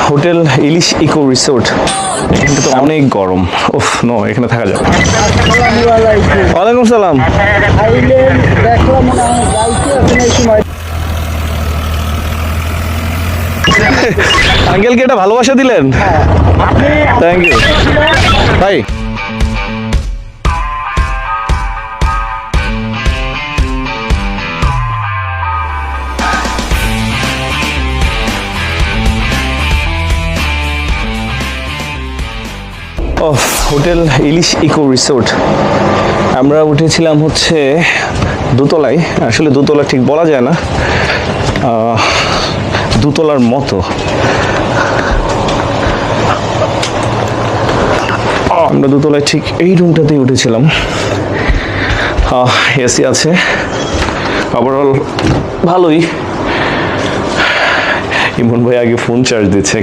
Hotel ইলিশ eco resort. কিন্তু তো অনেক গরম। উফ নো, এখানে থাকা যাবে। ওয়ালাইকুম সালাম। আঙ্কেলকে এটা ভালোবাসা দিলেন? থ্যাংক ইউ ভাই। হোটেল ইলিশ ইকো রিসোর্ট। আমরা উঠেছিলাম হচ্ছে দোতলায়। আসলে দোতলা ঠিক বলা যায় না, দোতলার মতো। আমরা দোতলায় ঠিক এই রুমটাতেই উঠেছিলাম। এসি আছে, ওভারঅল ভালোই। ইমন ভাই আগে ফোন চার্জ দিচ্ছে।